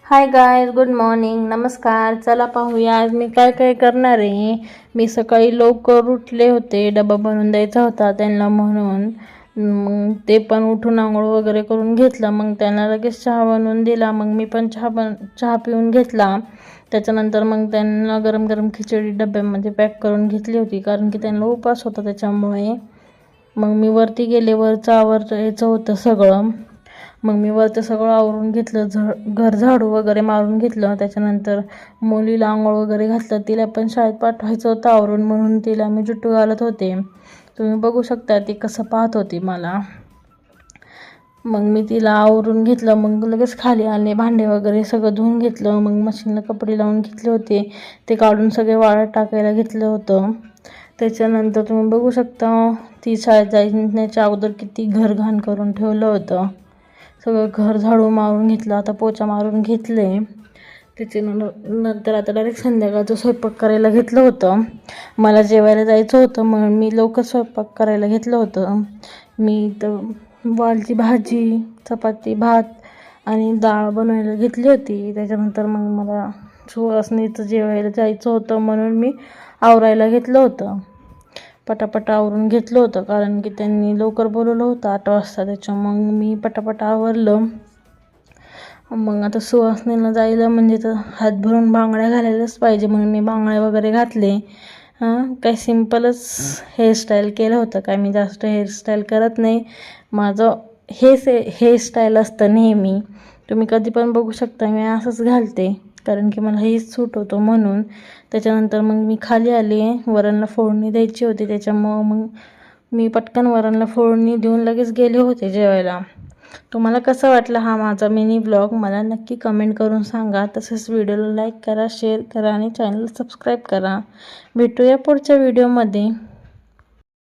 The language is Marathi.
हाय गायज, गुड मॉर्निंग, नमस्कार. चला पाहूया आज मी काय काय करणार आहे. मी सकाळी लवकर उठले होते, डबा बनवून द्यायचा होता त्यांना म्हणून. मग ते पण उठून आंघोळ वगैरे करून घेतलं. मग त्यांना लगेच चहा बनवून दिला. मग मी पण चहा पिऊन घेतला. त्याच्यानंतर मग त्यांना गरम गरम खिचडी डब्यामध्ये पॅक करून घेतली होती, कारण की त्यांना उपवास होता त्याच्यामुळे. मग मी वरती गेले, वरचं आवरायचं होतं सगळं. मग मी वरचं सगळं आवरून घेतलं, घर झाडू वगैरे मारून घेतलं. त्याच्यानंतर मुलीला आंघोळ वगैरे घातलं, तिला पण शाळेत पाठवायचं होतं आवरून, म्हणून तिला मी जुट्टू घालत होते. तुम्ही बघू शकता ती कसं पाहत होती मला. मग मी तिला आवरून घेतलं. मग लगेच खाली आले, भांडे वगैरे सगळं धुवून घेतलं. मग मशीनला कपडे लावून घेतले होते, ते काढून सगळे वाळत टाकायला घेतलं होतं. त्याच्यानंतर तुम्ही बघू शकता ती शाळेत जाण्याच्या अगोदर किती घर घाण करून ठेवलं होतं. सगळं घर झाडू मारून घेतलं, आता पोचा मारून घेतले. त्याच्यानंतर आता डायरेक्ट संध्याकाळचं स्वयंपाक करायला घेतलं होतं. मला जेवायला जायचं होतं म्हणून मी लवकर स्वयंपाक करायला घेतलं होतं. मी तर वालची भाजी, चपाती, भात आणि डाळ बनवायला घेतली होती. त्याच्यानंतर मग मला सुवासनीचं जेवायला जायचं होतं म्हणून मी आवरायला घेतलं होतं. पटापट आवरून घेतलं होतं, कारण की त्यांनी लवकर बोलवलं होतं 8 वाजता. मग मी पटापट आवरलं. मग आता सुवासनीला जायला म्हणजे तर हात भरून बांगड्या घालायलाच पाहिजे, म्हणून मी बांगड्या वगैरे घातले. काही सिम्पलच हेअरस्टाईल केलं होतं, काय मी जास्त हेअरस्टाईल करत नाही. माझं हेअरस्टाईल असतं नेहमी. तुम्ही कधी पण बघू शकता मी असंच घालते, कारण की मला हेच सूट होतं म्हणून. त्याच्यानंतर मग मी खाली आले, वरणला फोडणी द्यायची होती. त्याच्यामुळं मग मी पटकन वरणला फोडणी देऊन लगेच गेले होते जेवायला. तुम्हाला कसं वाटलं हा माझा मिनी ब्लॉग मला नक्की कमेंट करून सांगा. तसेच व्हिडिओला लाईक करा, शेअर करा आणि चॅनल सबस्क्राईब करा. भेटूया पुढच्या व्हिडिओमध्ये.